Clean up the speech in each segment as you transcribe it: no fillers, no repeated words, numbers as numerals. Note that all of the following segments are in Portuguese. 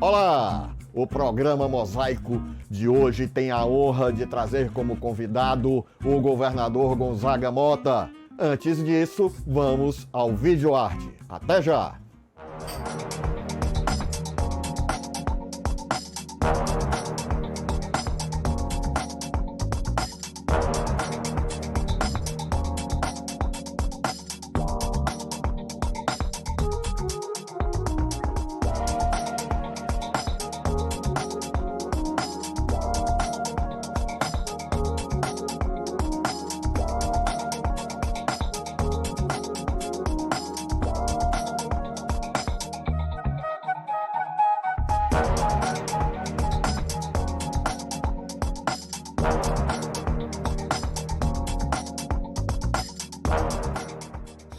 Olá! O programa Mosaico de hoje tem a honra de trazer como convidado o governador Gonzaga Mota. Antes disso, vamos ao vídeo arte. Até já!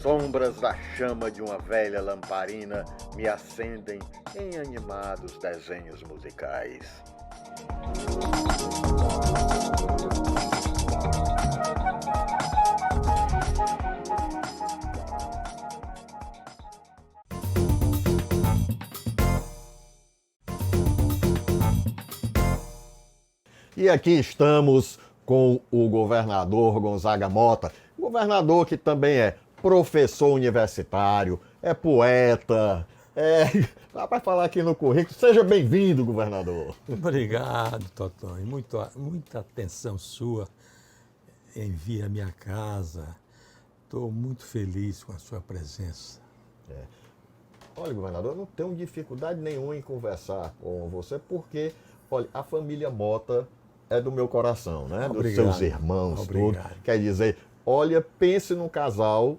Sombras da chama de uma velha lamparina me acendem em animados desenhos musicais. E aqui estamos com o governador Gonzaga Mota, governador que também é professor universitário, é poeta, dá para falar aqui no currículo. Seja bem-vindo, governador. Obrigado, Totonho. Muita atenção sua em vir à minha casa. Estou muito feliz com a sua presença. Olha, governador, eu não tenho dificuldade nenhuma em conversar com você, porque, olha, a família Mota é do meu coração, né? Obrigado. Dos seus irmãos, Obrigado. tudo. Quer dizer, olha, pense num casal,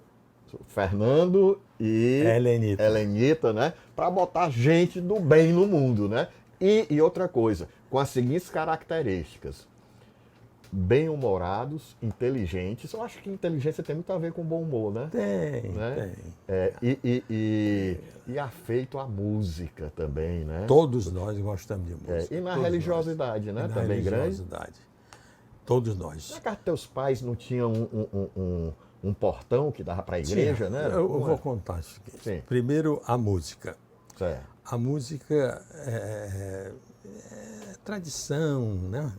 Fernando e Helenita, né? Para botar gente do bem no mundo, né? E outra coisa, com as seguintes características: bem-humorados, inteligentes. Eu acho que inteligência tem muito a ver com bom humor, né? Tem, né? tem. E afeito à música também, né? Todos nós gostamos de música. E na todos religiosidade, né? E na também religiosidade. Todos nós. Na casa dos teus pais não tinha um portão que dava para a igreja, né? Eu vou contar o seguinte. Sim. Primeiro, a música. Certo. A música é tradição, né?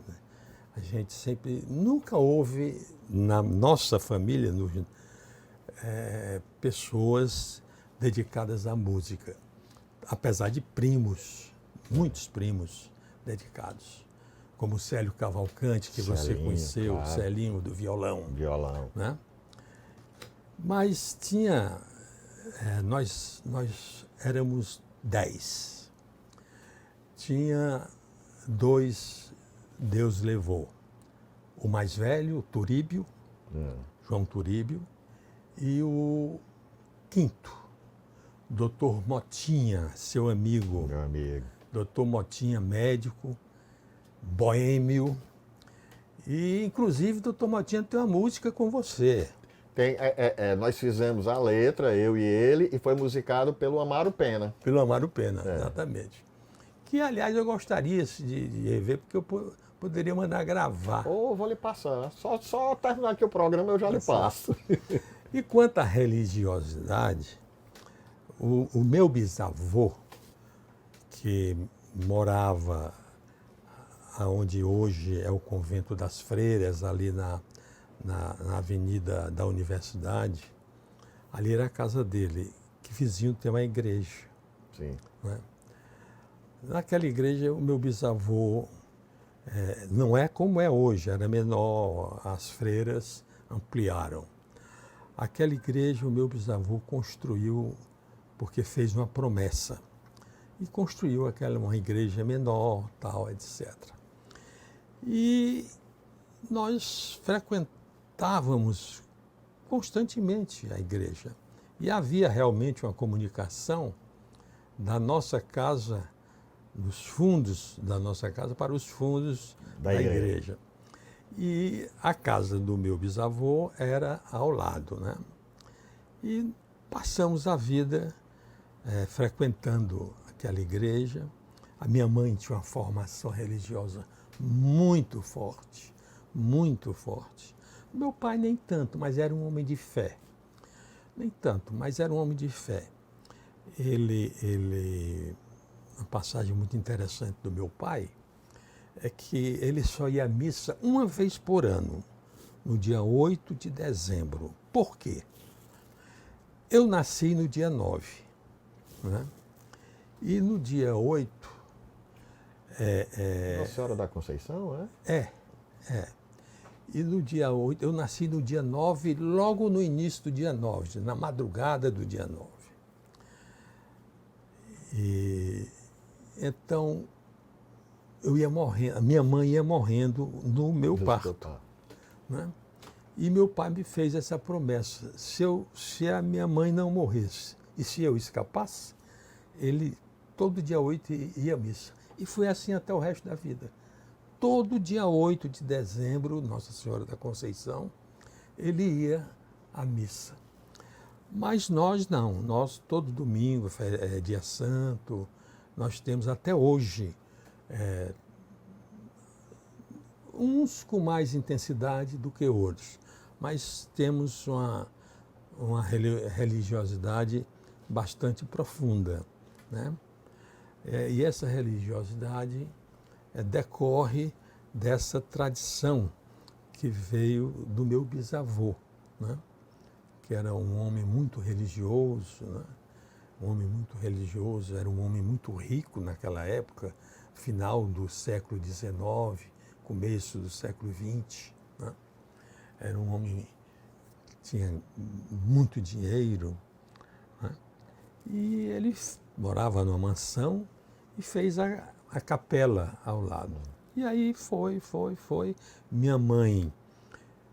A gente sempre, nunca houve na nossa família pessoas dedicadas à música, apesar de primos, muitos primos dedicados, como o Célio Cavalcante, que você conheceu, claro. Celinho do violão. Né? Mas tinha, nós éramos 10. Tinha 2, Deus levou. O mais velho, o Turíbio, João Turíbio, e o quinto, Dr. Motinha, seu amigo. Meu amigo. Dr. Motinha, médico, boêmio. E, inclusive, Dr. Motinha tem uma música com você. Nós fizemos a letra, eu e ele, e foi musicado pelo Amaro Pena. Pelo Amaro Pena, exatamente. Que, aliás, eu gostaria de rever, porque eu poderia mandar gravar. Vou lhe passar. Só terminar aqui o programa eu já lhe passo. E quanto à religiosidade, o meu bisavô, que morava onde hoje é o Convento das Freiras, ali na Avenida da Universidade, ali era a casa dele, que vizinho tem uma igreja. Sim. Né? Naquela igreja, o meu bisavô não é como é hoje, era menor, as freiras ampliaram. Aquela igreja, o meu bisavô construiu porque fez uma promessa. E construiu uma igreja menor, tal, etc. E nós frequentávamos constantemente a igreja. E havia realmente uma comunicação da nossa casa, dos fundos da nossa casa para os fundos da igreja. E a casa do meu bisavô era ao lado, né? E passamos a vida frequentando aquela igreja. A minha mãe tinha uma formação religiosa muito forte, muito forte. Meu pai nem tanto, mas era um homem de fé. Nem tanto, mas era um homem de fé. Uma passagem muito interessante do meu pai é que ele só ia à missa uma vez por ano, no dia 8 de dezembro. Por quê? Eu nasci no dia 9, né? E no dia 8... Nossa Senhora da Conceição, é? E no dia 8, eu nasci no dia 9, logo no início do dia 9, na madrugada do dia 9. E então eu ia morrendo, a minha mãe ia morrendo no meu parto, né? E meu pai me fez essa promessa: se a minha mãe não morresse e se eu escapasse, ele todo dia 8 ia à missa. E foi assim até o resto da vida. Todo dia 8 de dezembro, Nossa Senhora da Conceição, ele ia à missa. Mas nós não, nós todo domingo, é dia santo, nós temos até hoje, uns com mais intensidade do que outros, mas temos uma religiosidade bastante profunda, né? E essa religiosidade decorre dessa tradição que veio do meu bisavô, né? Que era um homem muito religioso, né? Um homem muito religioso, era um homem muito rico naquela época, final do século XIX, começo do século XX, né? Era um homem que tinha muito dinheiro, né? E ele morava numa mansão e fez a capela ao lado. E aí foi. Minha mãe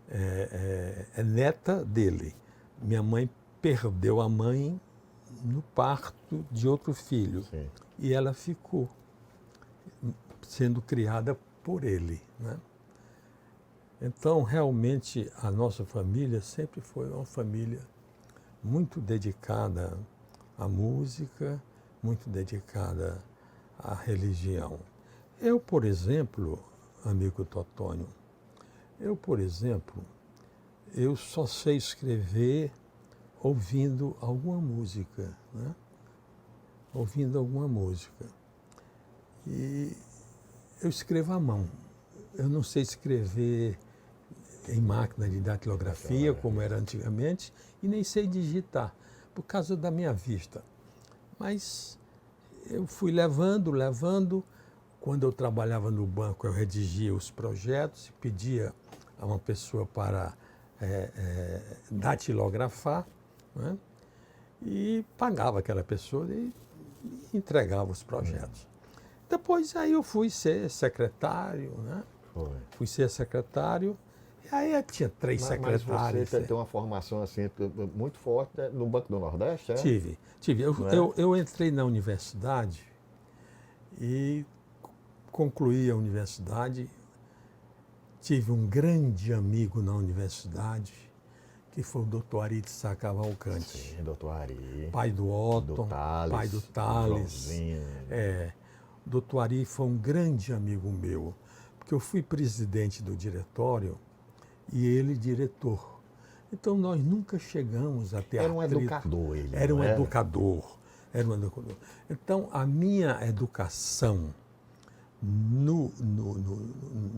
é neta dele. Minha mãe perdeu a mãe no parto de outro filho. Sim. E ela ficou sendo criada por ele, né? Então, realmente, a nossa família sempre foi uma família muito dedicada à música, muito dedicada à religião. Eu, por exemplo, amigo Totônio, eu só sei escrever ouvindo alguma música, né? Ouvindo alguma música. E eu escrevo à mão. Eu não sei escrever em máquina de datilografia, como era antigamente, e nem sei digitar, por causa da minha vista. Mas eu fui levando. Quando eu trabalhava no banco, eu redigia os projetos, pedia a uma pessoa para datilografar, né? E pagava aquela pessoa e entregava os projetos. Depois aí eu fui ser secretário, né? Fui ser secretário, e aí tinha três secretários. Mas você tem uma formação assim muito forte, né, no Banco do Nordeste, é? Tive. Eu entrei na universidade e concluí a universidade. Tive um grande amigo na universidade, que foi o Dr. Ari de Sá Cavalcante. Sim, Dr. Ari. Pai do Otton, pai do Thales. O Dr. Ari foi um grande amigo meu, porque eu fui presidente do diretório e ele diretor. Então nós nunca chegamos a ter Era um atrito. educador ele. Era um educador. Então a minha educação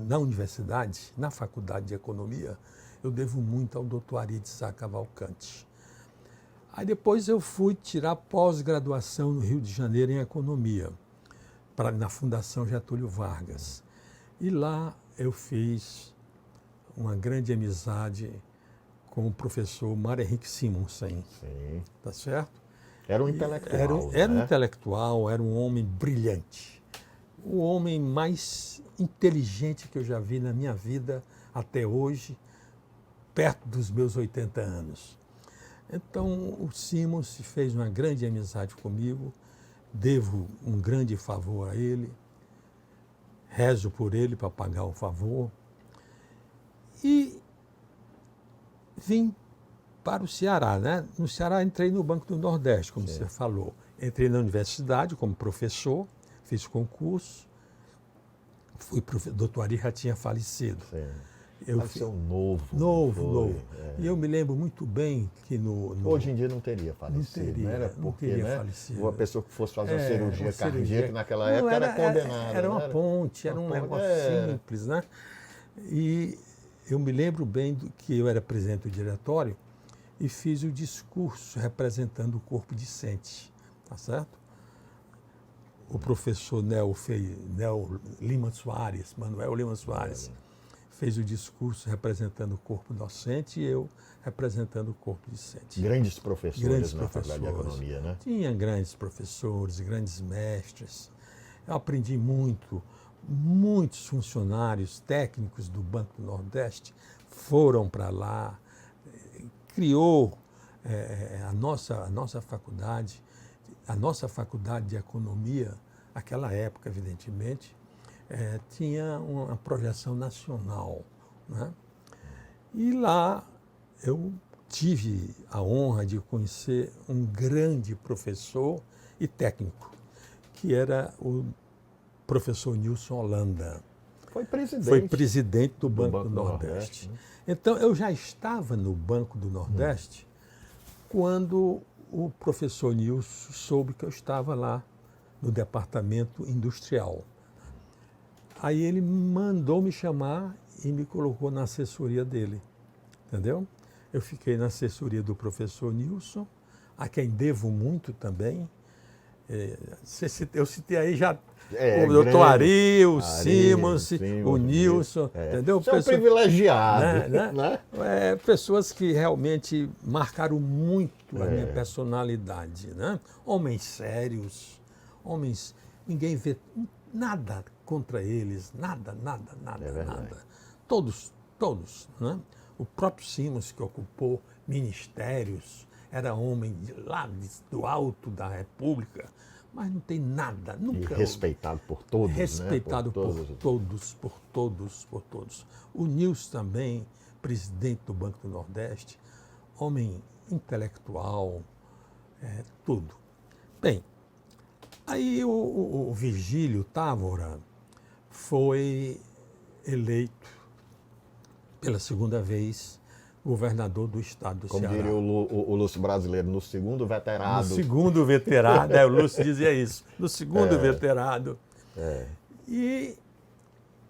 na universidade, na faculdade de economia, eu devo muito ao Dr. Ari de Sá Cavalcante. Aí depois eu fui tirar pós-graduação no Rio de Janeiro em economia, na Fundação Getúlio Vargas. E lá eu fiz uma grande amizade com o professor Mário Henrique Simonsen. Sim. Tá certo? Era um intelectual. Era um né? intelectual, era um homem brilhante. O homem mais inteligente que eu já vi na minha vida até hoje, perto dos meus 80 anos. Então, o Simons fez uma grande amizade comigo, devo um grande favor a ele, rezo por ele para pagar o favor. E vim para o Ceará, né? No Ceará entrei no Banco do Nordeste, como você falou. Entrei na universidade como professor, fiz concurso, Dr. Ari já tinha falecido. Sim. Eu Faleceu novo. novo. É. E eu me lembro muito bem que Hoje em dia não teria falecido, não teria, né? Era não porque, teria né, falecido. uma pessoa que fosse fazer uma cirurgia uma cardíaca naquela Não, época era condenada. Era uma né? ponte, era Uma um ponte, negócio era. simples, né? E eu me lembro bem que eu era presidente do diretório e fiz o discurso representando o corpo discente, tá certo? O professor Nel Lima Soares, Manuel Lima Soares, fez o discurso representando o corpo docente e eu representando o corpo discente. Grandes professores Grandes na Faculdade de professores. Economia, né? Tinha grandes professores, grandes mestres. Eu aprendi muito. Muitos funcionários técnicos do Banco do Nordeste foram para lá. Criou a nossa faculdade de economia, naquela época, evidentemente, tinha uma projeção nacional, né? E lá eu tive a honra de conhecer um grande professor e técnico, que era o professor Nilson Holanda. Foi presidente do Banco do Nordeste. Né? Então, eu já estava no Banco do Nordeste quando o professor Nilson soube que eu estava lá no departamento industrial. Aí ele mandou me chamar e me colocou na assessoria dele, entendeu? Eu fiquei na assessoria do professor Nilson, a quem devo muito também. Eu citei aí já o doutor Ari, o Simons, o Nilson, entendeu? Você é um privilegiado, né? Pessoas que realmente marcaram muito a minha personalidade, né? Homens sérios, homens, ninguém vê nada contra eles, nada. Todos, né? O próprio Simons, que ocupou ministérios, era homem do alto da República, mas não tem nada, nunca. E respeitado por todos, respeitado né? por todos. O Nilson também, presidente do Banco do Nordeste, homem intelectual, tudo. Bem, aí o Virgílio Távora foi eleito pela segunda vez governador do estado do Ceará. Como diria o Lúcio brasileiro, no segundo veterado. No segundo veterado, o Lúcio dizia isso, no segundo veterado. E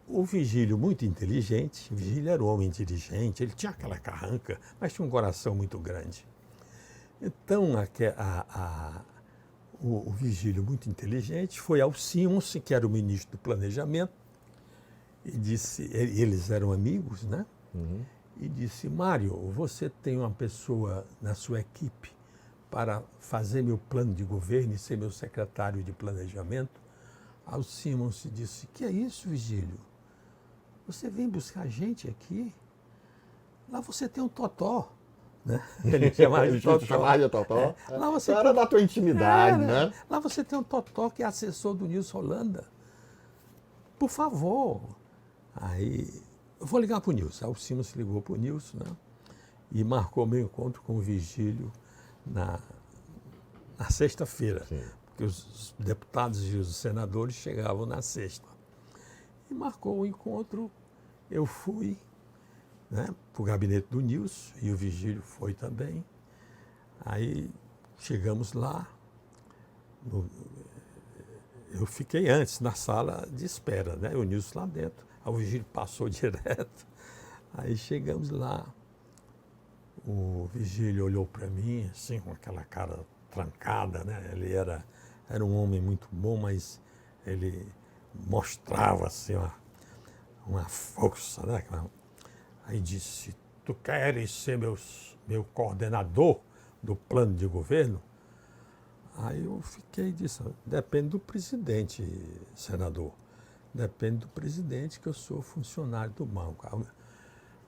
o Virgílio, muito inteligente, o Virgílio era um homem inteligente, ele tinha aquela carranca, mas tinha um coração muito grande. Então, o Virgílio, muito inteligente, foi ao Simons, que era o ministro do Planejamento, e disse, eles eram amigos, né? E disse, Mário, você tem uma pessoa na sua equipe para fazer meu plano de governo e ser meu secretário de planejamento? Ao Simons disse, que é isso, Virgílio? Você vem buscar gente aqui? Lá você tem um totó. Né? Ele chamava de totó. Lá você era da tua intimidade, né? Lá você tem um totó que é assessor do Nilson Holanda. Por favor. Aí, eu vou ligar para o Nilson. Aí o Simons ligou para o Nilson, né? E marcou meu encontro com o Virgílio na sexta-feira. Porque os deputados e os senadores chegavam na sexta. E marcou o encontro, eu fui, né, para o gabinete do Nilson, e o Virgílio foi também. Aí chegamos lá, eu fiquei antes na sala de espera, né, o Nilson lá dentro. Aí o Virgílio passou direto, aí chegamos lá, o Virgílio olhou para mim, assim, com aquela cara trancada, né, ele era um homem muito bom, mas ele mostrava assim uma força, né? Aí disse, tu queres ser meu coordenador do plano de governo? Aí eu fiquei e disse, depende do presidente, senador. Depende do presidente, que eu sou funcionário do banco.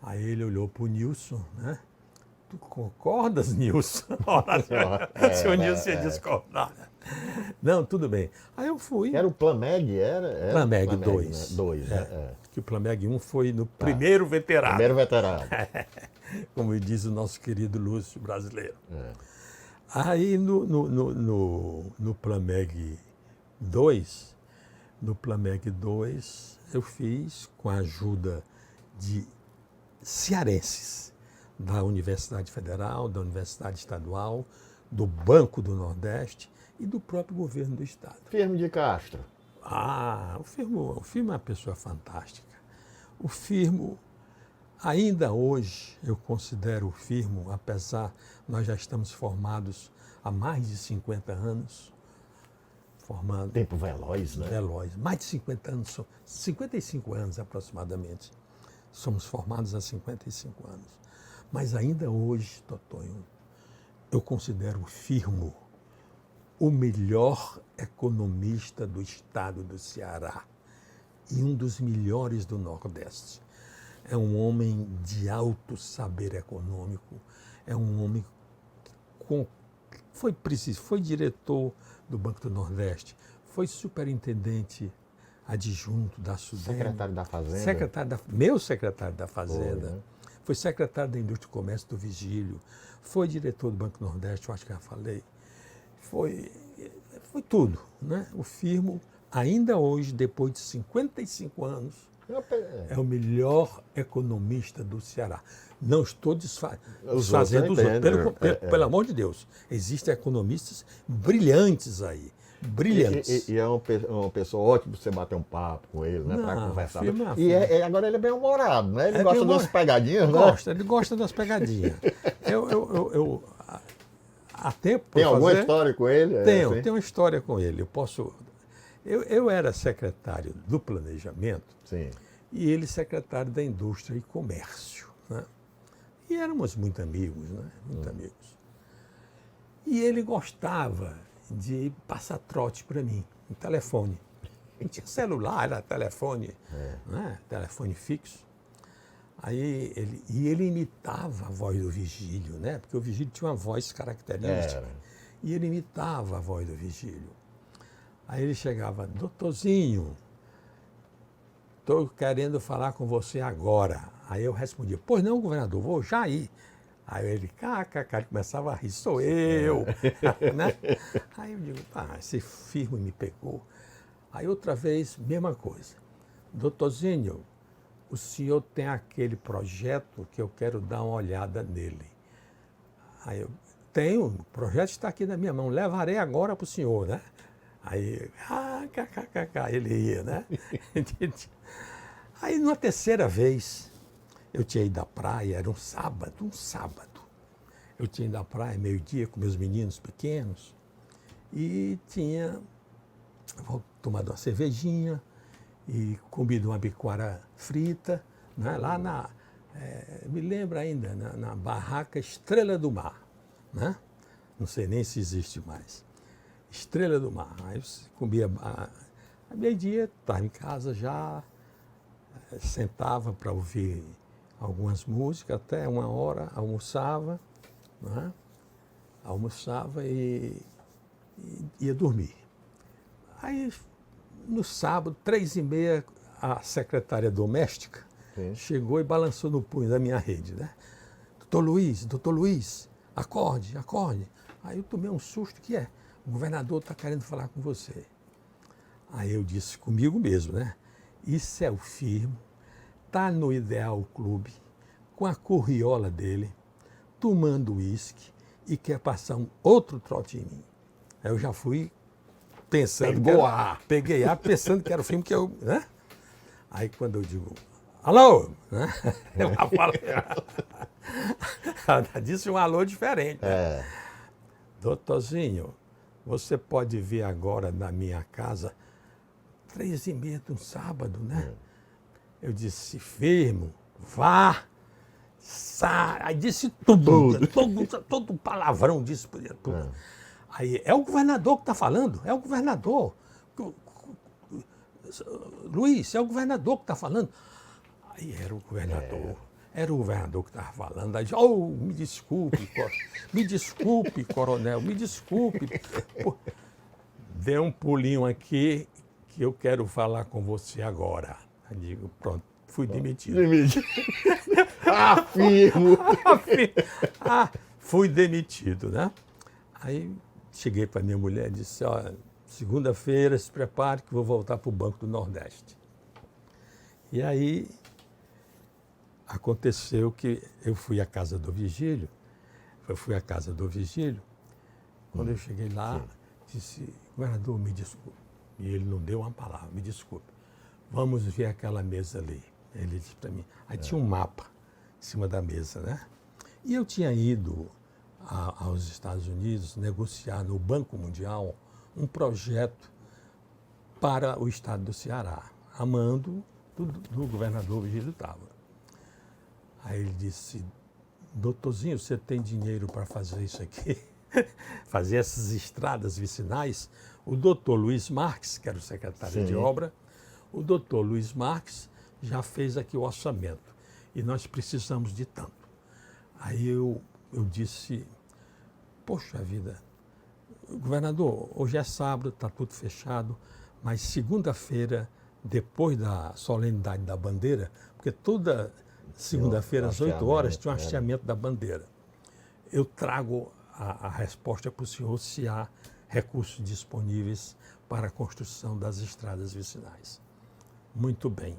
Aí ele olhou para o Nilson, né? Tu concordas, Nilson? Se o Nilson ia discordar. Não, tudo bem. Aí eu fui. Era o Planmeg? Era Planmeg 2. Né? 2, né? Que o Planmeg 1 foi no primeiro veterano. Primeiro veterano. Como diz o nosso querido Lúcio brasileiro. Aí no Planmeg 2, eu fiz com a ajuda de cearenses, da Universidade Federal, da Universidade Estadual, do Banco do Nordeste e do próprio governo do Estado. Firmo de Castro. O Firmo é uma pessoa fantástica. O Firmo, ainda hoje, eu considero o Firmo, apesar, nós já estamos formados há mais de 50 anos, formando... Tempo veloz, né? Veloz, mais de 50 anos, 55 anos aproximadamente. Somos formados há 55 anos. Mas ainda hoje, Totonho, eu considero o Firmo o melhor economista do estado do Ceará e um dos melhores do Nordeste. É um homem de alto saber econômico, é um homem que foi diretor do Banco do Nordeste, foi superintendente adjunto da SUDEM. Secretário da Fazenda. Meu secretário da Fazenda. Foi, né? Foi secretário da Indústria e Comércio do Vigílio, foi diretor do Banco do Nordeste, eu acho que já falei. Foi tudo, né? O Firmo, ainda hoje, depois de 55 anos, é o melhor economista do Ceará. Não estou desfazendo os outros, pelo amor de Deus. Existem economistas brilhantes aí. Brilhantes. E é uma pessoa ótima para você bater um papo com ele, né? Para conversar. E agora ele é bem humorado, né? Ele gosta das pegadinhas, né? Ele gosta das pegadinhas. Há tempo Tem alguma história com ele? Tenho uma história com ele. Eu era secretário do Planejamento. Sim. E ele secretário da Indústria e Comércio, né? E éramos muito amigos, né? Muito amigos. E ele gostava de passar trote para mim, no telefone. Não tinha celular, era telefone, né? Telefone fixo. Aí ele imitava a voz do Vigílio, né? Porque o Vigílio tinha uma voz característica. E ele imitava a voz do Vigílio. Aí ele chegava, doutorzinho, estou querendo falar com você agora. Aí eu respondia, pois não, governador, vou já ir. Aí ele, ele começava a rir, sou eu. Né? Aí eu digo, esse Firmo me pegou. Aí outra vez, mesma coisa. Doutorzinho, o senhor tem aquele projeto que eu quero dar uma olhada nele. Aí eu, tenho, o projeto está aqui na minha mão, levarei agora para o senhor, né? Aí, ele ia, né? Aí, numa terceira vez, eu tinha ido à praia, era um sábado. Eu tinha ido à praia, meio-dia, com meus meninos pequenos, e tinha tomado uma cervejinha e comido uma biquara frita, né? Lá me lembro ainda, na barraca Estrela do Mar, né? Não sei nem se existe mais. Estrela do Mar. Aí eu comia, a meio-dia, estava em casa já, sentava para ouvir algumas músicas, até 1 hora, almoçava, né? Almoçava e ia dormir. Aí, no sábado, 3h30, a secretária doméstica chegou e balançou no punho da minha rede, né? Doutor Luiz, acorde. Aí eu tomei um susto, que é? O governador está querendo falar com você. Aí eu disse comigo mesmo, né? Isso é o Firmo, está no Ideal Clube, com a curriola dele, tomando uísque e quer passar um outro trote em mim. Aí eu já fui pensando... Peguei ar pensando que era o Firmo que eu... Né? Aí quando eu digo, alô? Né? Ela disse um alô diferente. Né? Doutorzinho, você pode vir agora na minha casa 3h30 de um sábado, né? Eu disse, Firmo, vá, aí disse todo palavrão, disse tudo. Aí, é o governador que está falando, é o governador. Luiz, é o governador que está falando. Aí era o governador. Era o governador que estava falando. Aí, me desculpe, coronel, me desculpe. Pô, dê um pulinho aqui que eu quero falar com você agora. Aí digo, pronto, fui demitido. Firmo! Fui demitido, né? Aí cheguei para minha mulher e disse, segunda-feira se prepare que vou voltar para o Banco do Nordeste. E aí aconteceu que eu fui à casa do Vigílio, quando eu cheguei lá, disse, governador, me desculpe. E ele não deu uma palavra, me desculpe. Vamos ver aquela mesa ali. Ele disse para mim. Aí tinha um mapa em cima da mesa, né? E eu tinha ido aos Estados Unidos negociar no Banco Mundial um projeto para o estado do Ceará, a mando do governador Vigílio Távora. Aí ele disse, doutorzinho, você tem dinheiro para fazer isso aqui? Fazer essas estradas vicinais? O doutor Luiz Marques, que era o secretário de obra, o doutor Luiz Marques já fez aqui o orçamento e nós precisamos de tanto. Aí eu disse, poxa vida, governador, hoje é sábado, está tudo fechado, mas segunda-feira, depois da solenidade da bandeira, porque toda segunda-feira, às 8 horas, tinha um hasteamento da bandeira. Eu trago a resposta para o senhor se há recursos disponíveis para a construção das estradas vicinais. Muito bem.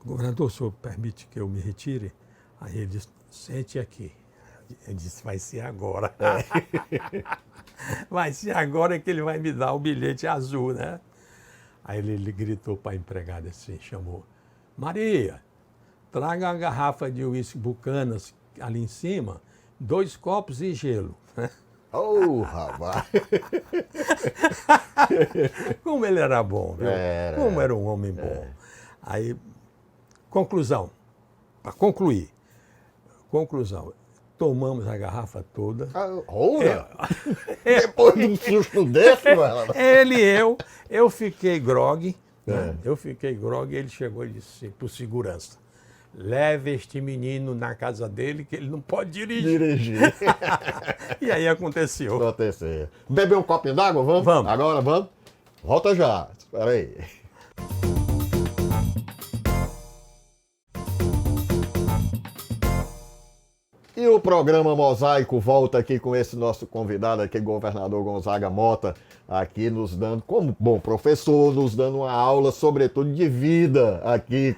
Governador, o senhor permite que eu me retire? Aí ele disse, sente aqui. Ele disse, vai ser agora. Vai ser agora que ele vai me dar o bilhete azul, né? Aí ele gritou para a empregada assim, chamou, Maria, traga uma garrafa de uísque Bucanas ali em cima, 2 copos e gelo. Oh, rapaz! Como ele era bom, viu? Como era um homem bom. Aí, conclusão, para concluir, tomamos a garrafa toda. Depois de um susto desse, mano. Ele e eu fiquei grogue, né? Eu fiquei grogue, ele chegou e disse para o segurança, leve este menino na casa dele que ele não pode dirigir. E aí aconteceu. Beber um copinho d'água, vamos? Vamos. Agora vamos? Volta já, espera aí. E o programa Mosaico volta aqui com esse nosso convidado aqui, governador Gonzaga Mota, aqui nos dando, como bom professor, nos dando uma aula, sobretudo de vida aqui,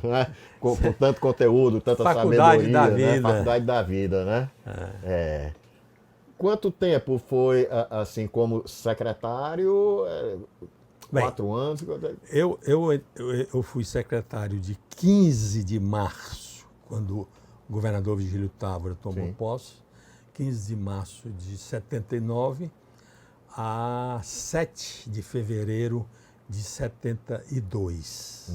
né? com tanto conteúdo, tanta Faculdade sabedoria, da né? vida. Faculdade da vida, né? Quanto tempo foi, assim, como secretário? Bem, 4 anos? Eu fui secretário de 15 de março, quando o governador Vigílio Távora tomou posse, 15 de março de 79 a 7 de fevereiro de 72.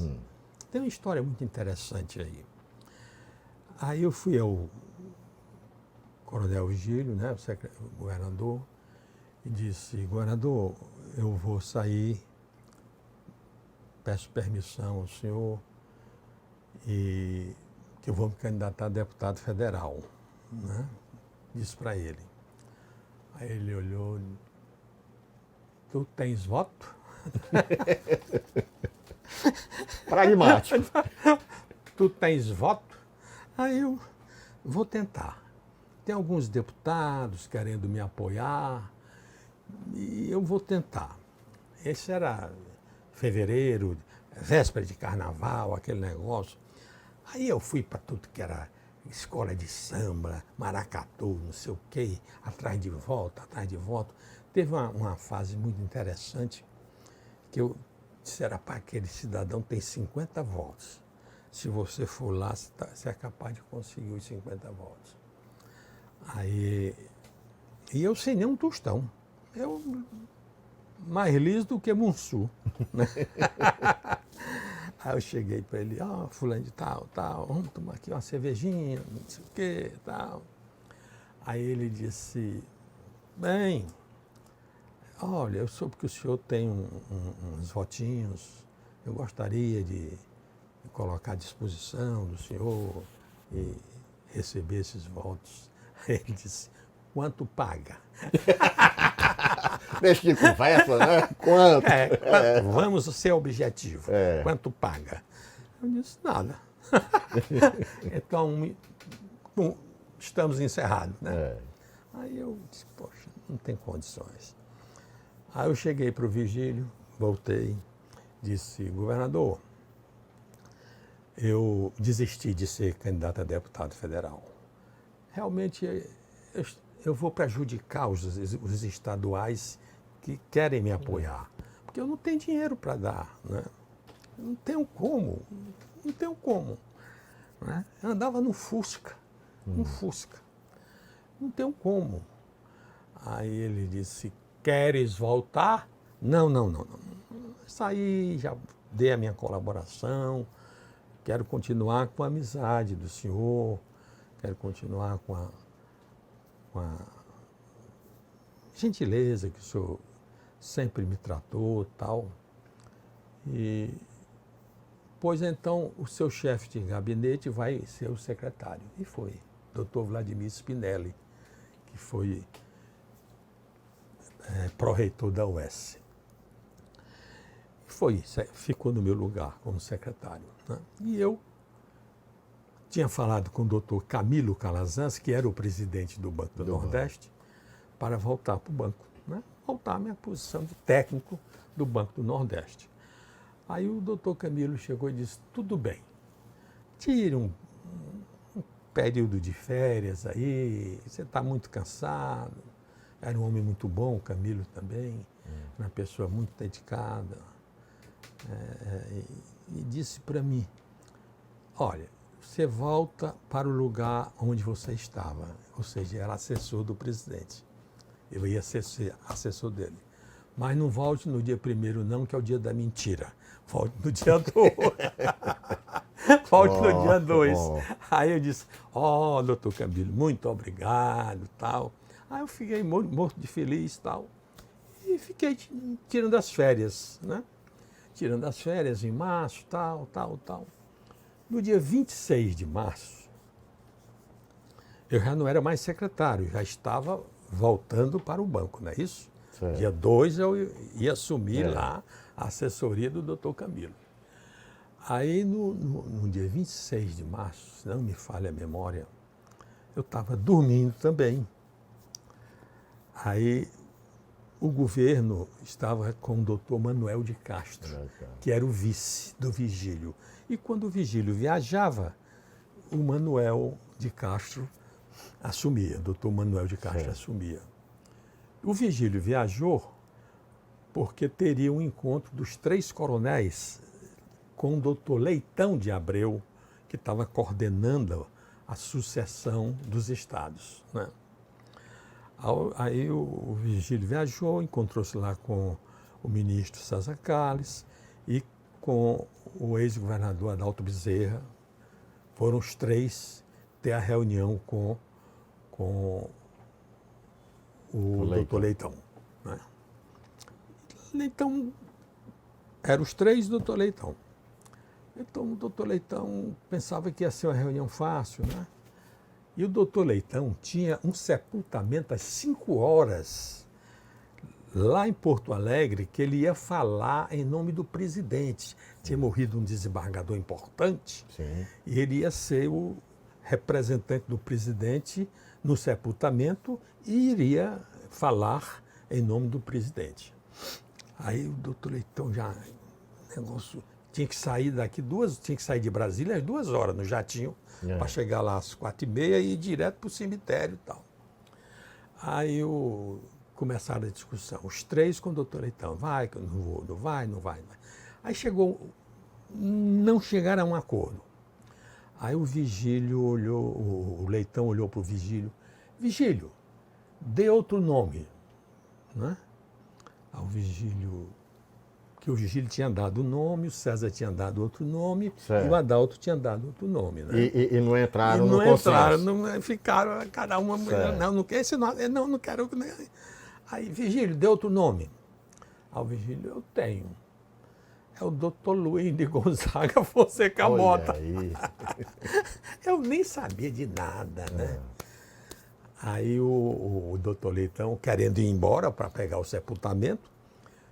Tem uma história muito interessante aí. Aí eu fui ao coronel Vigílio, né, o governador, e disse, governador, eu vou sair, peço permissão ao senhor e que eu vou me candidatar a deputado federal, né? Disse para ele. Aí ele olhou, tu tens voto? Pragmático. Tu tens voto? Aí eu vou tentar. Tem alguns deputados querendo me apoiar e eu vou tentar. Esse era fevereiro, véspera de carnaval, aquele negócio. Aí eu fui para tudo que era escola de samba, maracatu, não sei o quê, atrás de volta. Teve uma fase muito interessante que eu disse, era para aquele cidadão tem 50 votos. Se você for lá, você é capaz de conseguir os 50 votos. Aí, e eu sem nenhum tostão. Eu mais liso do que Munsur. Né? Aí eu cheguei para ele, fulano de tal, vamos tomar aqui uma cervejinha, não sei o quê, tal. Aí ele disse, bem, olha, eu soube que o senhor tem uns votinhos, eu gostaria de colocar à disposição do senhor e receber esses votos. Aí ele disse, quanto paga? Deixa de conversa, né? Quanto? Vamos ser objetivo. Quanto paga? Eu disse, nada. Então, estamos encerrados, né? Aí eu disse, poxa, não tem condições. Aí eu cheguei para o Vigílio, voltei, disse, governador, eu desisti de ser candidato a deputado federal. Realmente, eu vou prejudicar os estaduais que querem me apoiar, porque eu não tenho dinheiro para dar, né? Eu não tenho como, não tenho como. Né? Eu andava num Fusca, não tenho como. Aí ele disse, queres voltar? Não. Saí, já dei a minha colaboração, quero continuar com a amizade do senhor, quero continuar com a gentileza que o senhor sempre me tratou, tal. E, pois então, o seu chefe de gabinete vai ser o secretário. E foi, Dr. Vladimir Spinelli, que foi pró-reitor da UES. Ficou no meu lugar como secretário. Né? E eu tinha falado com o doutor Camilo Calazans, que era o presidente do Banco do Nordeste, para voltar para o banco, né? Voltar à minha posição de técnico do Banco do Nordeste. Aí o doutor Camilo chegou e disse, tudo bem, tire um período de férias aí, você está muito cansado. Era um homem muito bom, o Camilo também, uma pessoa muito dedicada. E disse para mim, olha, você volta para o lugar onde você estava, ou seja, era assessor do presidente. Eu ia ser assessor dele. Mas não volte no dia 1º não, que é o dia da mentira. Volte no dia 2. Volte no dia 2. Aí eu disse, doutor Camilo, muito obrigado, tal. Aí eu fiquei morto de feliz, tal. E fiquei tirando as férias, né? Tirando as férias em março, tal. No dia 26 de março, eu já não era mais secretário, já estava voltando para o banco, não é isso? Certo. Dia 2 eu ia assumir lá a assessoria do doutor Camilo. Aí no dia 26 de março, se não me falha a memória, eu estava dormindo também. Aí o governo estava com o doutor Manuel de Castro, que era o vice do Vigílio. E quando o Vigílio viajava, o Manuel de Castro assumia, o doutor Manuel de Castro assumia. O Vigílio viajou porque teria um encontro dos 3 coronéis com o doutor Leitão de Abreu, que estava coordenando a sucessão dos estados, né? Aí o Vigílio viajou, encontrou-se lá com o ministro César Calles e com o ex-governador Adalto Bezerra. Foram os 3 ter a reunião com o doutor Leitão. Né? Leitão, eram os 3 do doutor Leitão. Então o doutor Leitão pensava que ia ser uma reunião fácil, né? E o doutor Leitão tinha um sepultamento às 5 horas, lá em Porto Alegre, que ele ia falar em nome do presidente. Tinha morrido um desembargador importante, e ele ia ser o representante do presidente no sepultamento e iria falar em nome do presidente. Aí o doutor Leitão negócio, tinha que sair tinha que sair de Brasília às 2 horas no jatinho, para chegar lá às 4h30 e ir direto para o cemitério e tal. Aí começaram a discussão, os 3 com o doutor Leitão, vai, não vou, não vai. Aí não chegaram a um acordo. Aí o Vigílio o Leitão olhou para o Vigílio, Vigílio, dê outro nome, né? Aí o Vigílio tinha dado o nome, o César tinha dado outro nome, e o Adalto tinha dado outro nome. Né? E não entraram no consenso. Não ficaram, cada uma, não quer esse nome, não quero. Aí, Vigílio, dê outro nome. Aí o Vigílio, eu tenho. É o doutor Luiz de Gonzaga Fonseca Mota. Eu nem sabia de nada, né? Aí o doutor Leitão, querendo ir embora para pegar o sepultamento,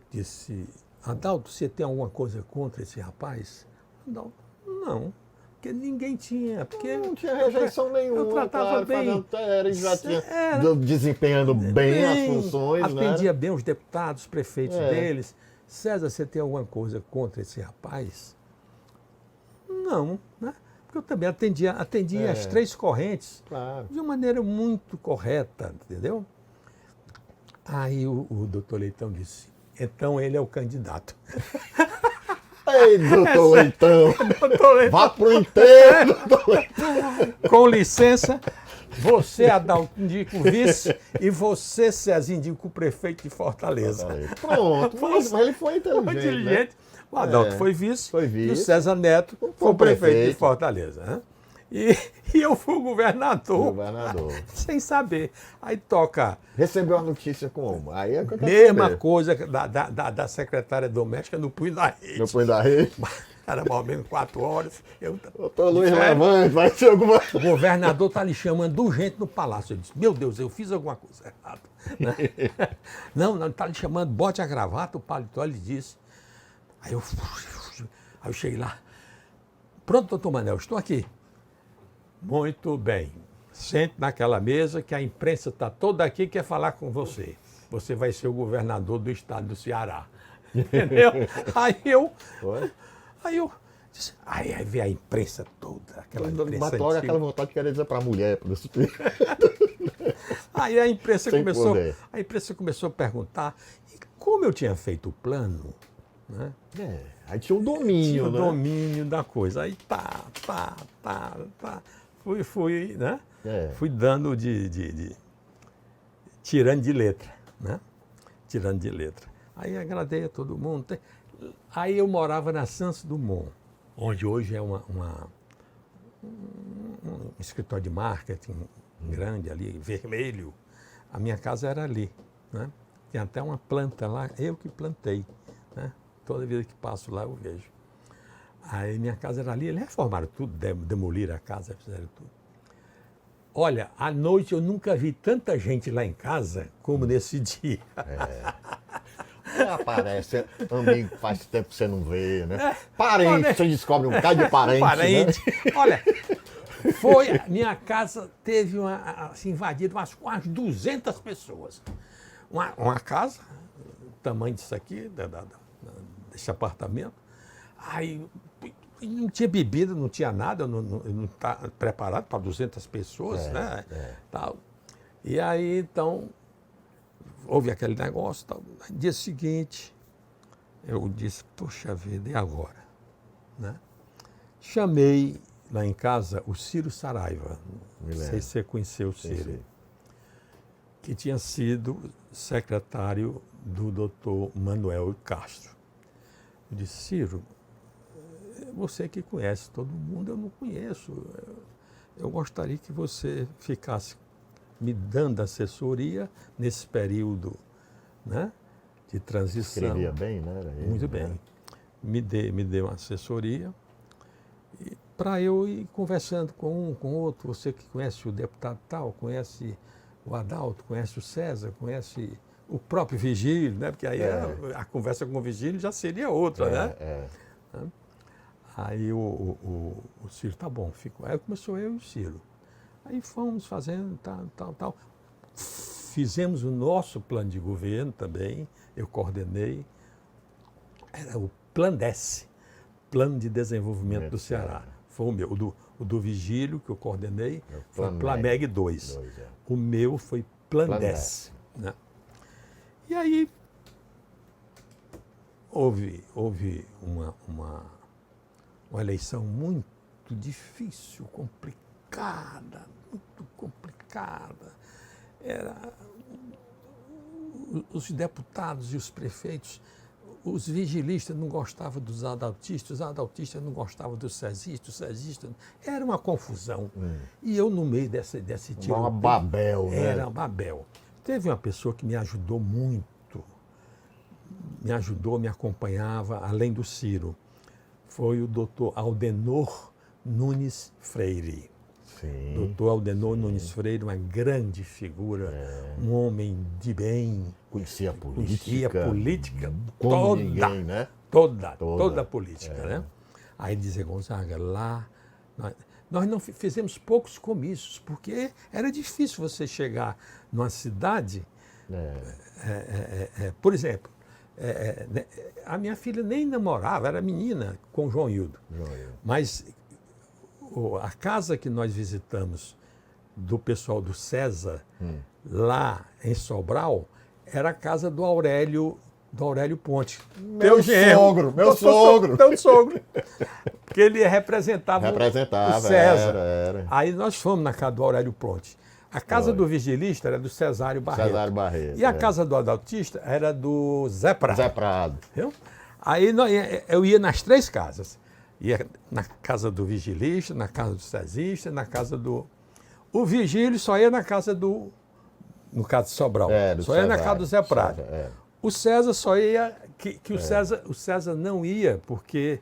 disse, Adalto, você tem alguma coisa contra esse rapaz? Adalto, não, porque ninguém tinha. Porque não tinha rejeição nenhuma. Eu tratava bem. Ele já tinha desempenhando bem as funções, atendia bem os deputados, os prefeitos deles. César, você tem alguma coisa contra esse rapaz? não, né? Porque eu também atendia as três correntes Claro. de uma maneira muito correta, entendeu? Aí o doutor Leitão disse, então ele é o candidato. Ei, doutor Leitão, Doutor Leitão, vá pro enterro, doutor Leitão. com licença, você, Adalto, indica o vice e você, Cezinho, indica o prefeito de Fortaleza. Pronto, mas ele foi inteligente, né? O Adalto É, foi vice, foi e o vice. César Neto foi o prefeito de prefeito. Fortaleza. Né? E eu fui o governador, Governador. sem saber. Aí toca Recebeu a notícia como? Aí é que eu quero mesma saber. coisa da secretária doméstica no Punho da Rede. No Punho da Rede. Era mais ou menos 4 horas. Doutor Luiz Sério? Levante, vai ser alguma... O governador está lhe chamando urgente no palácio. Eu disse, meu Deus, eu fiz alguma coisa errada. Né? Não, ele está lhe chamando, bote a gravata, o paletó, ele disse. Aí eu cheguei lá. Pronto, doutor Manel, estou aqui. Muito bem. Sente naquela mesa que a imprensa está toda aqui e quer falar com você. Você vai ser o governador do estado do Ceará. Entendeu? Foi? Aí veio a imprensa toda, aquela imprensa Bate logo antiga. aquela vontade de querer dizer pra mulher, pro Aí a imprensa Sem começou, poder. a perguntar, e como eu tinha feito o plano, né? Aí tinha um domínio, Tinha o né? domínio da coisa. Aí fui, né? Fui dando tirando de letra, né? Tirando de letra. Aí agradei a todo mundo. Aí eu morava na Santos Dumont, onde hoje é um escritório de marketing grande ali, vermelho. A minha casa era ali, né? Tem até uma planta lá, eu que plantei, né? Toda vida que passo lá eu vejo. Aí minha casa era ali, eles reformaram tudo, demoliram a casa, fizeram tudo. Olha, à noite eu nunca vi tanta gente lá em casa como nesse dia. Aparece, amigo, faz tempo que você não vê, né? Parente, você descobre um bocado de parente, né? Olha, minha casa teve se invadido umas quase 200 pessoas. Uma casa, tamanho disso aqui, desse apartamento. Aí não tinha bebida, não tinha nada, eu não estava preparado para 200 pessoas, né? Tal. E aí, então, houve aquele negócio. Tal. No dia seguinte, eu disse, poxa vida, e agora? Né? Chamei lá em casa o Ciro Saraiva, não sei se você conheceu o Ciro, Sim. que tinha sido secretário do doutor Manuel Castro. Eu disse, Ciro, você que conhece todo mundo, eu não conheço. Eu gostaria que você ficasse me dando assessoria nesse período, né, de transição. Escrevia bem, né? Era ele, Muito né? bem. Me deu uma assessoria para eu ir conversando com um, com outro. Você que conhece o deputado tal, conhece o Adalto, conhece o César, conhece o próprio Vigílio, né? Porque aí a conversa com o Vigílio já seria outra, né? Aí o Ciro, tá bom, ficou. Aí começou eu e o Ciro. Aí fomos fazendo tal. Fizemos o nosso plano de governo também, eu coordenei. Era o PLANDES, Plano de Desenvolvimento do Ceará. Foi o meu. O do Vigílio, que eu coordenei, foi o PLAMEG 2. O meu foi PLANDES. Né? E aí houve uma eleição muito difícil, complicada, muito complicada. Os deputados e os prefeitos, os vigilistas não gostavam dos adaltistas, os adaltistas não gostavam dos cesistas, os cesistas... Era uma confusão. E eu, no meio desse tiroteio... Uma Babel, né? Era uma Babel. Teve uma pessoa que me ajudou muito, me acompanhava, além do Ciro. Foi o doutor Aldenor Nunes Freire. Sim. Doutor Aldenor Nunes Freire, uma grande figura, um homem de bem. Conhecia a Conhecia política. a política Como toda, ninguém, né? toda a política, né? Aí dizia, Gonzaga, lá... Nós não fizemos poucos comícios, porque era difícil você chegar numa cidade... por exemplo, a minha filha nem namorava, era menina com o João Hildo. Mas a casa que nós visitamos do pessoal do César, lá em Sobral, era a casa do Aurélio Ponte. Meu sogro, meu sogro. Teu sogro. Porque ele representava Representava, o César. era. Aí nós fomos na casa do Aurélio Ponte. A casa do vigilista era do Cesário Barreto. Cesário Barreto. E a casa do adaltista era do Zé Prado. Zé Prado. Entendeu? Aí eu ia nas 3 casas. Ia na casa do vigilista, na casa do cesista, na casa do... O vigílio só ia na casa do... No caso de Sobral. Só ia na casa do Zé Prado. O César só ia... O César não ia, porque...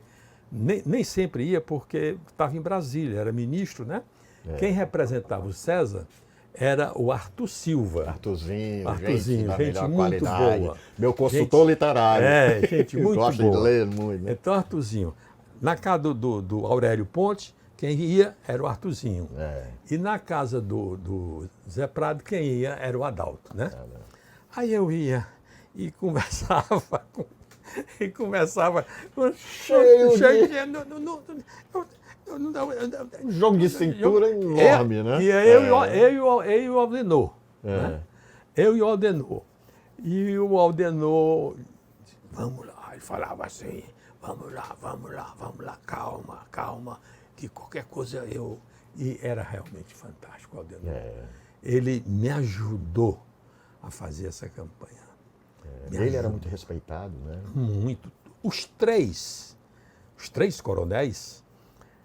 Nem sempre ia, porque estava em Brasília, era ministro, né? Quem representava o César era o Arthur Silva. Arthurzinho, Arthurzinho, da gente melhor muito qualidade. boa. Meu consultor literário. Gente muito Gosta boa. de ler muito, né? Então, Arthurzinho. Na casa do Aurélio Ponte, quem ia era o Arthurzinho. E na casa do Zé Prado, quem ia era o Adalto, né? Aí eu ia e conversava Cheio de... jogo de cintura enorme, né? E eu e o Aldenor. Né? Eu e o Aldenor. E o Aldenor, vamos lá, ele falava assim, vamos lá, calma, que qualquer coisa eu... E era realmente fantástico o Aldenor. Ele me ajudou a fazer essa campanha. Ele era muito respeitado, né? Muito. Os três coronéis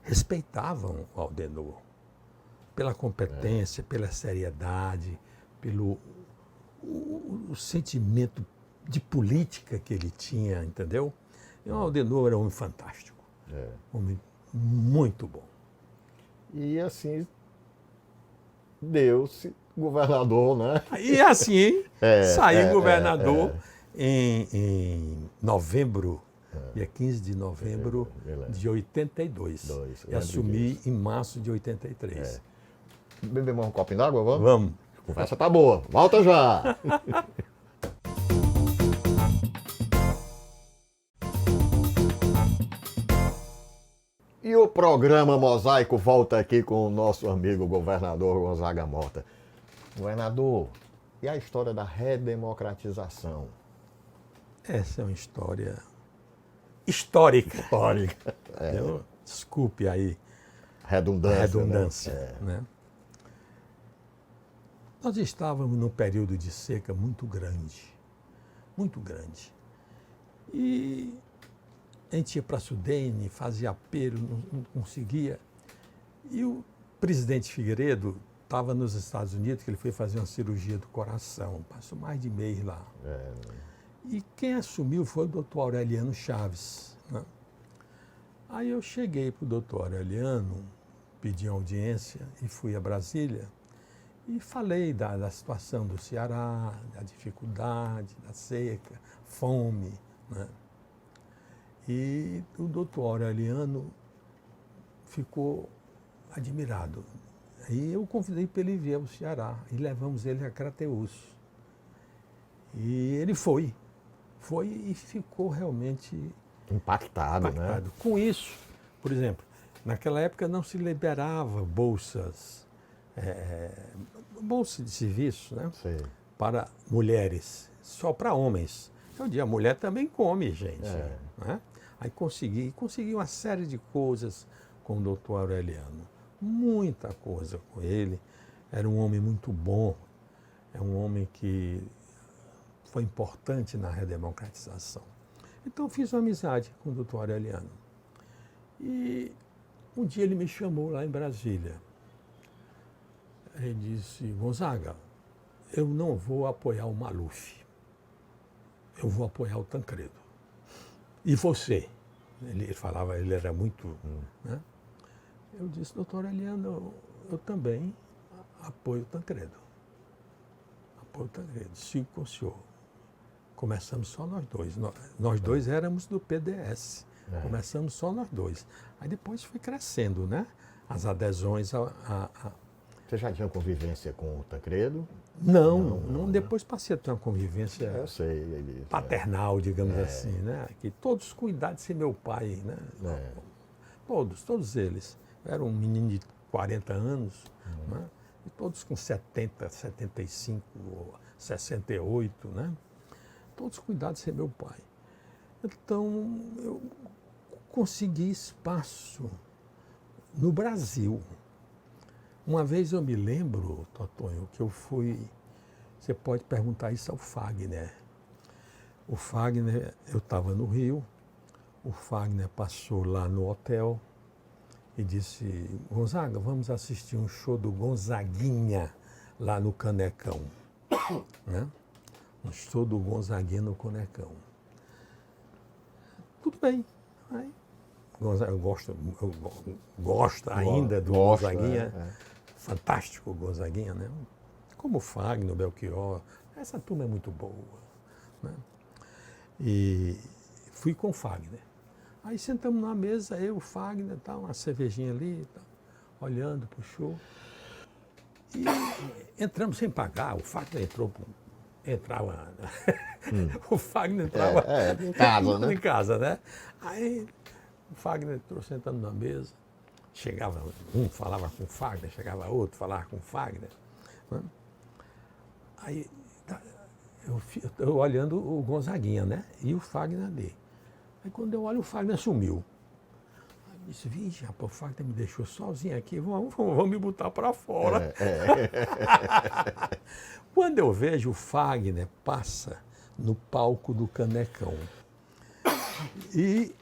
respeitavam o Aldenor pela competência, pela seriedade, pelo o sentimento de política que ele tinha, entendeu? E o Aldenor era um homem fantástico, um homem muito bom. E assim, deu-se governador, né? E assim, saí governador em novembro, dia 15 de novembro de 82. E assumi em março de 83. Bebemos um copinho d'água, vamos? Vamos. A conversa tá boa. Volta já! E o programa Mosaico volta aqui com o nosso amigo governador Gonzaga Mota. Governador, e a história da redemocratização? Essa é uma história histórica. Histórica. Desculpe aí Redundância. a redundância. Né? Nós estávamos num período de seca muito grande. Muito grande. E a gente ia para a Sudene, fazia apelo, não conseguia. E o presidente Figueiredo estava nos Estados Unidos, que ele foi fazer uma cirurgia do coração, passou mais de mês lá. E quem assumiu foi o doutor Aureliano Chaves. Né? Aí eu cheguei para o doutor Aureliano, pedi audiência e fui a Brasília e falei da situação do Ceará, da dificuldade, da seca, fome. Né? E o doutor Aureliano ficou admirado. Aí eu convidei para ele vir ao Ceará e levamos ele a Crateús. E ele foi e ficou realmente impactado, né? Com isso, por exemplo, naquela época não se liberava bolsas de serviço, né? Sim. Para mulheres, só para homens. Eu digo, a mulher também come, gente. Né? Aí consegui uma série de coisas com o doutor Aureliano. Muita coisa com ele. Era um homem muito bom. É um homem que foi importante na redemocratização. Então fiz uma amizade com o doutor Aureliano. E um dia ele me chamou lá em Brasília. Ele disse, Gonzaga, eu não vou apoiar o Maluf. Eu vou apoiar o Tancredo. E você? Ele falava, ele era muito... Né? Eu disse, doutor Aureliano, eu também apoio o Tancredo. Apoio o Tancredo, sigo com o senhor. Começamos só nós dois. Nós dois éramos do PDS. Começamos só nós dois. Aí depois foi crescendo, né? As adesões Você já tinha convivência com o Tancredo? Não. Depois passei a ter uma convivência Eu sei, paternal, digamos assim, né? Que todos cuidaram de ser meu pai, né? Todos eles. era um menino de 40 anos, né? E todos com 70, 75, 68, né? Todos cuidados de ser meu pai. Então, eu consegui espaço no Brasil. Uma vez eu me lembro, Totonho, que eu fui... Você pode perguntar isso ao Fagner. O Fagner, eu estava no Rio, o Fagner passou lá no hotel e disse, Gonzaga, vamos assistir um show do Gonzaguinha lá no Canecão. Né? Um show do Gonzaguinha no Canecão. Tudo bem. Aí, eu gosto ainda do Gonzaguinha. Fantástico o Gonzaguinha, né? Como o Fagner, o Belchior. Essa turma é muito boa. Né? E fui com o Fagner. Aí sentamos na mesa, eu, o Fagner, tá, uma cervejinha ali, tá, olhando pro show. E entramos sem pagar. O Fagner entrava. O Fagner entrava em casa, né? Em casa, né? Aí o Fagner entrou sentando na mesa. Chegava um, falava com o Fagner, chegava outro, falava com o Fagner. Né? Aí eu olhando o Gonzaguinha, né? E o Fagner ali. Aí quando eu olho, o Fagner sumiu. Aí eu disse, vixe, rapaz, o Fagner me deixou sozinho aqui, vamos me botar para fora. Quando eu vejo o Fagner passa no palco do Canecão e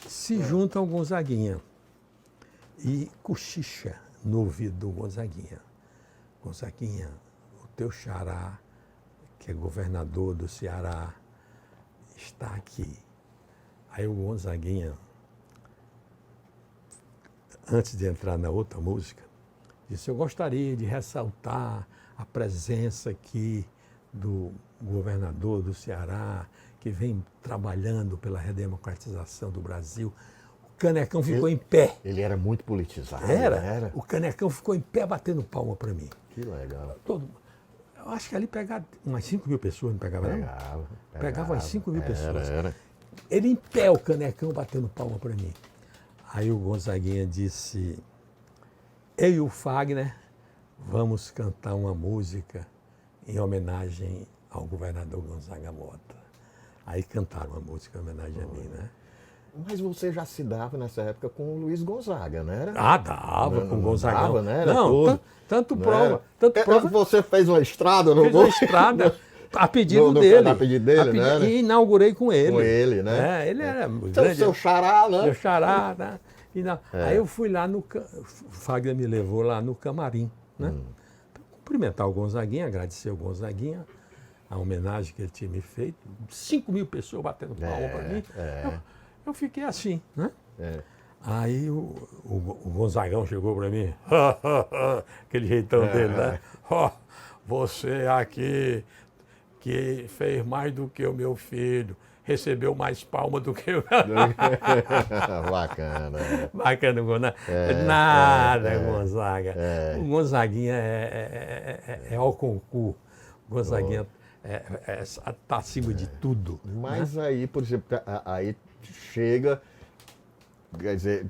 se junta ao Gonzaguinha e cochicha no ouvido do Gonzaguinha. Gonzaguinha, o teu xará, que é governador do Ceará, está aqui. Aí o Gonzaguinha, antes de entrar na outra música, disse, eu gostaria de ressaltar a presença aqui do governador do Ceará, que vem trabalhando pela redemocratização do Brasil. O Canecão ficou em pé. Ele era muito politizado. Era. O Canecão ficou em pé batendo palma para mim. Que legal. Eu acho que ali pegava umas 5 mil pessoas, não pegava não? Pegava umas 5 mil pessoas. Era. Ele em pé, o Canecão batendo palma para mim. Aí o Gonzaguinha disse, eu e o Fagner vamos cantar uma música em homenagem ao governador Gonzaga Mota. Aí cantaram uma música em homenagem a mim, né? Mas você já se dava nessa época com o Luiz Gonzaga, não era? Ah, dava com o Gonzagão. Dava, né? Era não, tudo. Tanto Não prova. era? Tanto prova. Você fez uma estrada no Fiz uma estrada a pedido dele. A pedido dele, né? E inaugurei com ele. Com ele, né? Ele era Então, grande. seu xará, né? Meu xará, né? Aí eu fui lá o Fagner me levou lá no camarim, né? Pra cumprimentar o Gonzaguinha, agradecer o Gonzaguinha, a homenagem que ele tinha me feito. 5 mil pessoas batendo palma para mim. Eu fiquei assim, né? Aí o Gonzagão chegou para mim, aquele jeitão dele, né? Você aqui que fez mais do que o meu filho, recebeu mais palma do que eu. Bacana. Bacana, Gonzaga. Nada, Gonzaga. O Gonzaguinha é ao concurso. O Gonzaguinha está acima de tudo. Mas aí, por exemplo, aí chega, quer dizer,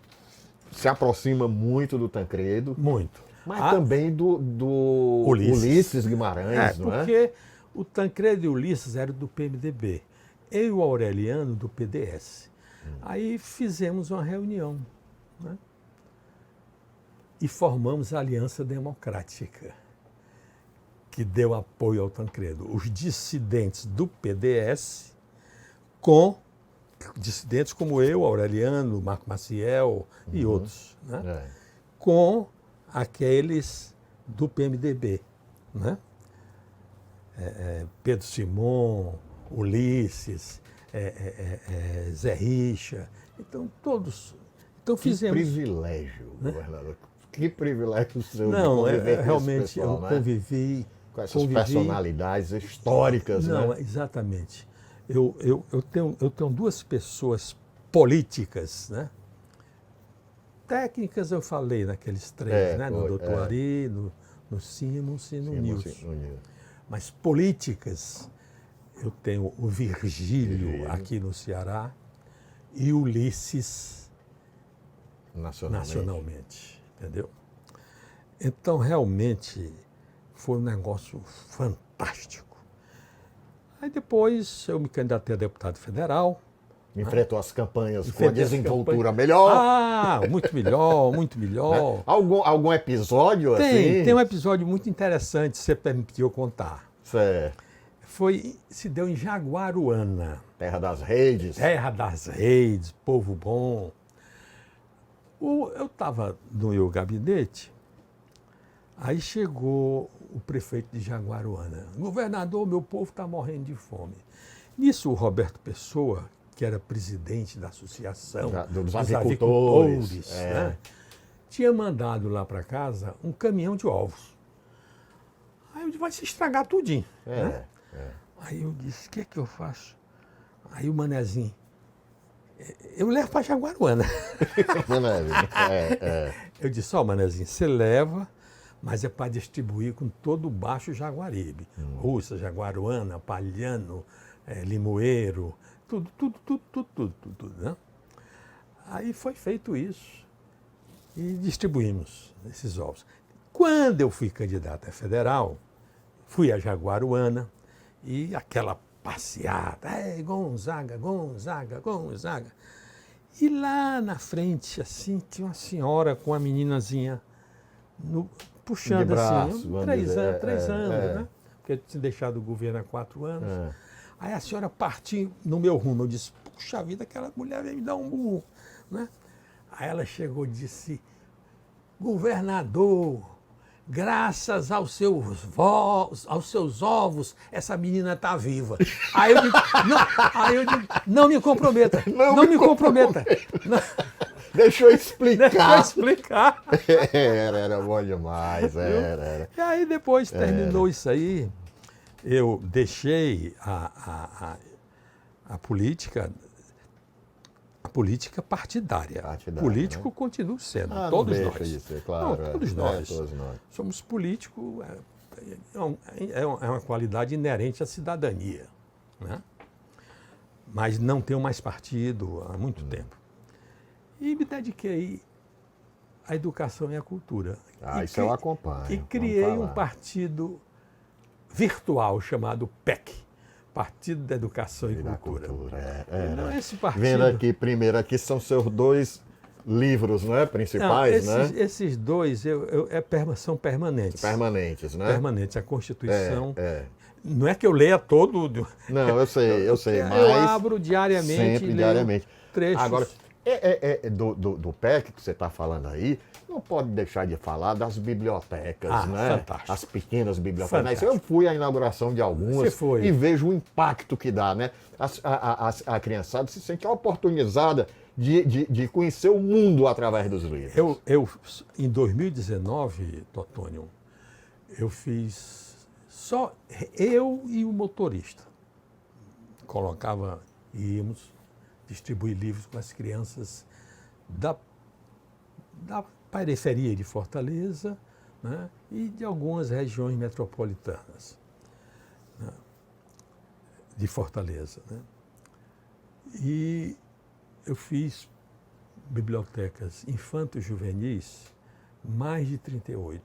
se aproxima muito do Tancredo. Muito. Mas também do Ulisses Guimarães, não é? Porque o Tancredo e o Ulisses eram do PMDB. Eu e o Aureliano do PDS. Aí fizemos uma reunião, né? E formamos a Aliança Democrática, que deu apoio ao Tancredo. Os dissidentes do PDS com dissidentes como eu, Aureliano, Marco Maciel e outros, né? Com aqueles do PMDB, né? Pedro Simon, Ulisses, Zé Richa, então todos. Então fizemos. Que privilégio, governador. Que privilégio seu. Não, de conviver com realmente esse pessoal, eu né? convivi. Com essas personalidades históricas, Não, né? exatamente. Eu tenho 2 pessoas políticas, né? Técnicas eu falei naqueles 3, né? No Dr. Ari, no Simons e no Nilson. Mas políticas, eu tenho o Virgílio aqui no Ceará e o Ulisses nacionalmente, entendeu? Então, realmente, foi um negócio fantástico. Aí depois eu me candidatei a deputado federal. Enfrentou as campanhas com a Enfrentei as desenvoltura campanhas. melhor. Ah, muito melhor, muito melhor. Né? Algum episódio assim? Tem um episódio muito interessante, se você permitiu eu contar. Certo. Se deu em Jaguaruana. Terra das Redes. Terra das Redes, povo bom. Eu estava no meu gabinete, aí chegou o prefeito de Jaguaruana. Governador, meu povo está morrendo de fome. Nisso, o Roberto Pessoa, que era presidente da associação dos agricultores, né, tinha mandado lá para casa um caminhão de ovos. Aí eu disse, vai se estragar tudinho. Né? Aí eu disse, o que é que eu faço? Aí o manezinho, eu levo para Jaguaruana. Eu disse, manezinho, você leva, mas é para distribuir com todo o Baixo Jaguaribe. Russa, Jaguaruana, Palhano, Limoeiro, tudo, né? Aí foi feito isso e distribuímos esses ovos. Quando eu fui candidato a federal, fui a Jaguaruana e aquela passeada, Gonzaga, Gonzaga, Gonzaga. E lá na frente, assim, tinha uma senhora com uma meninazinha puxando de braço, assim, 3 anos, né? Porque eu tinha deixado o governo há 4 anos. Aí a senhora partiu no meu rumo. Eu disse, puxa vida, aquela mulher veio me dar um burro, né? Aí ela chegou e disse, governador, graças aos seus ovos, essa menina está viva. Aí eu digo, não me comprometa, não me comprometa. Deixa eu explicar. Deixa eu explicar. Era bom demais, era. E aí depois terminou isso aí, eu deixei a política partidária. Político, né? Continuo sendo, todos nós. Isso, claro, não, todos nós. Somos políticos, é uma qualidade inerente à cidadania, né? Mas não tenho mais partido há muito tempo. E me dediquei à educação e à cultura. Isso eu acompanho. E criei um partido virtual chamado PEC. Partido da Educação e Cultura. Então, esse partido... Vendo aqui são seus 2 livros, né, principais, né? Esses 2 são permanentes. Permanentes, né? Permanentes. A Constituição... Não é que eu leia todo... Não, eu sei, mas... Eu abro diariamente sempre, diariamente. Trechos. Agora, do PEC que você está falando aí, não pode deixar de falar das bibliotecas, né? Fantástico. As pequenas bibliotecas. Eu fui à inauguração de algumas e vejo o impacto que dá, né? A criançada se sente oportunizada de conhecer o mundo através dos livros. Em 2019, Totônio, eu fiz só eu e o motorista. Íamos distribuir livros para as crianças da periferia de Fortaleza, né, e de algumas regiões metropolitanas, né, de Fortaleza. Né. E eu fiz bibliotecas infanto-juvenis, mais de 38.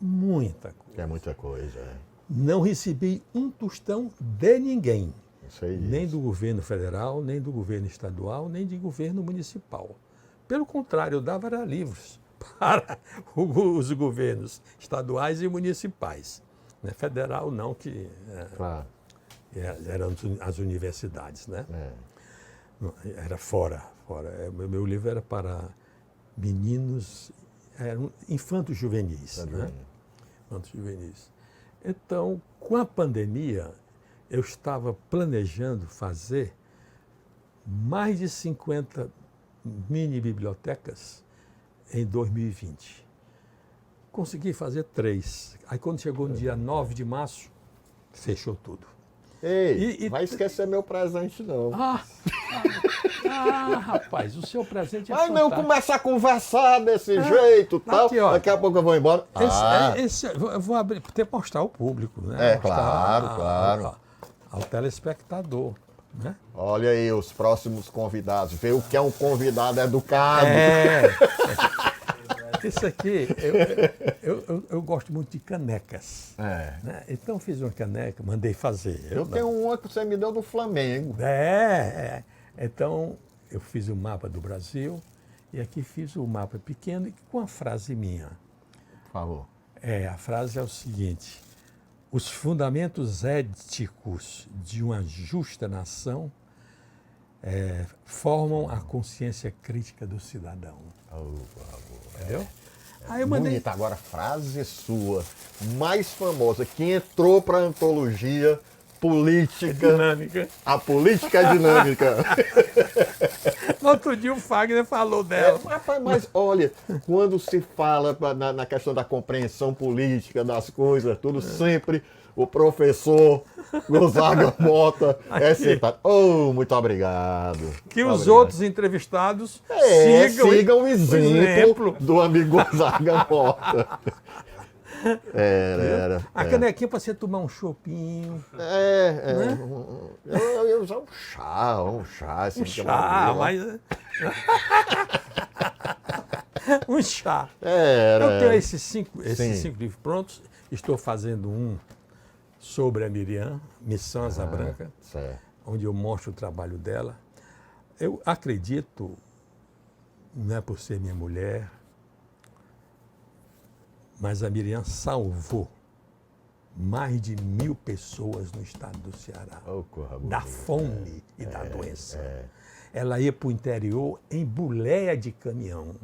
Muita coisa. É muita coisa, Não recebi um tostão de ninguém. Nem disso. do governo federal, nem do governo estadual, nem de governo municipal. Pelo contrário, eu dava livros para os governos estaduais e municipais. Federal não, que eram as universidades, né? Era fora. Meu livro era para meninos, eram infantos-juvenis. Né? Infantos-juvenis. Então, com a pandemia, eu estava planejando fazer mais de 50 mini-bibliotecas em 2020. Consegui fazer 3. Aí quando chegou no dia 9 de março, fechou tudo. Ei, vai esquecer meu presente, não. Rapaz, o seu presente é fantástico. fantástico. Não começar a conversar desse jeito, tal. Aqui, ó, daqui a pouco eu vou embora. Eu vou mostrar ao público, né? Claro. Ao telespectador. Né? Olha aí os próximos convidados. Vê o que é um convidado educado. Isso aqui, eu gosto muito de canecas. Né? Então fiz uma caneca, mandei fazer. Eu tenho uma que você me deu do Flamengo. Então eu fiz o mapa do Brasil e aqui fiz o mapa pequeno e com a frase minha. Por favor. A frase é o seguinte: os fundamentos éticos de uma justa nação formam a consciência crítica do cidadão. Entendeu? Aí eu mandei. Bonita. Agora, frase sua mais famosa, que entrou para a antologia política. Dinâmica. A política é dinâmica. No outro dia o Fagner falou dela. Rapaz, mas olha, quando se fala na questão da compreensão política das coisas, tudo sempre o professor Gonzaga Mota é citado. Oh, muito obrigado. Que os obrigado. outros entrevistados sigam o exemplo do amigo Gonzaga Mota. A canequinha para você tomar um chopinho. Né? Eu ia usar um chá. Assim, Um chá, mas... um chá. Eu tenho esses cinco livros prontos. Estou fazendo um sobre a Miriam, Missão Asa Branca, onde eu mostro o trabalho dela. Eu acredito, não é por ser minha mulher, mas a Miriam salvou mais de 1000 pessoas no estado do Ceará, da fome e da doença. Ela ia para o interior em boleia de caminhão,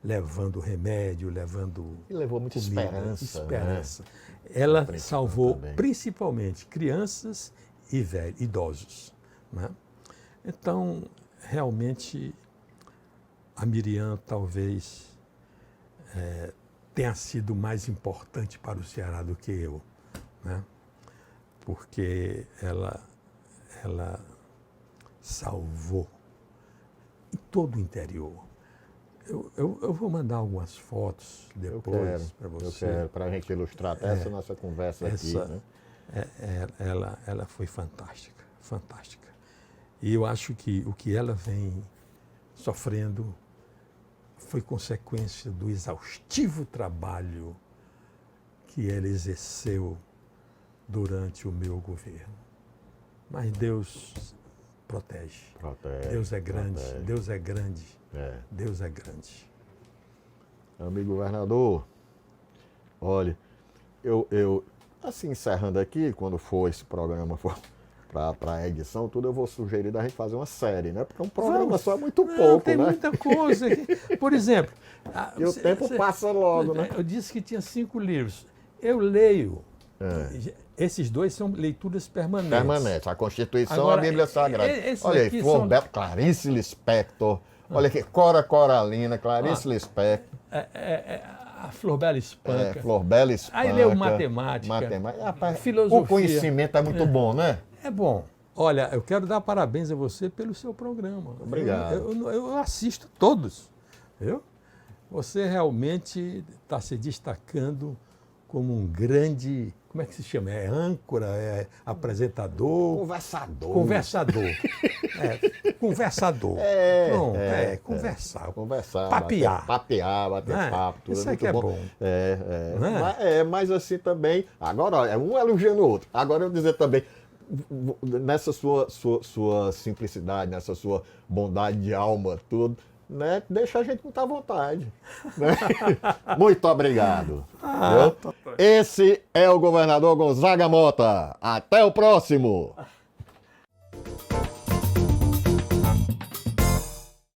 levando remédio, levando e levou muita comida, esperança. Né? Ela salvou principalmente crianças e idosos. Né? Então, realmente, a Miriam talvez tenha sido mais importante para o Ceará do que eu, né? Porque ela salvou em todo o interior. Eu vou mandar algumas fotos depois para você. Eu quero, para a gente ilustrar até essa nossa conversa aqui. Né? Ela foi fantástica, fantástica. E eu acho que o que ela vem sofrendo foi consequência do exaustivo trabalho que ela exerceu durante o meu governo. Mas Deus protege. Deus é grande, Deus é grande, Deus é grande. Amigo governador, olha, eu assim, encerrando aqui, quando for esse programa para a edição, tudo, eu vou sugerir da gente fazer uma série, né? Porque um programa só é muito pouco, tem né? muita coisa. Por exemplo... E o tempo passa logo, né? Eu disse que tinha 5 livros. Eu leio. Esses 2 são leituras permanentes. Permanentes. A Constituição, agora, a Bíblia Sagrada. Olha aí, Clarice Lispector. Olha aqui, Cora Coralina, Clarice Lispector. A Florbela Espanca. Florbela Espanca. Aí leu matemática. Rapaz, filosofia. O conhecimento é muito bom, né? É bom. Olha, eu quero dar parabéns a você pelo seu programa. Obrigado. Eu assisto todos. Viu? Você realmente está se destacando como um grande... Como é que se chama? É âncora? É apresentador? Conversador. Conversador. Conversar. Papear. Bater papo. Tudo isso aqui é bom. Mas assim também... Agora, um elogiando o outro. Agora eu dizer também, nessa sua simplicidade, nessa sua bondade de alma, tudo... Né? Deixa a gente muito à vontade. Né? Muito obrigado. Esse é o governador Gonzaga Mota. Até o próximo.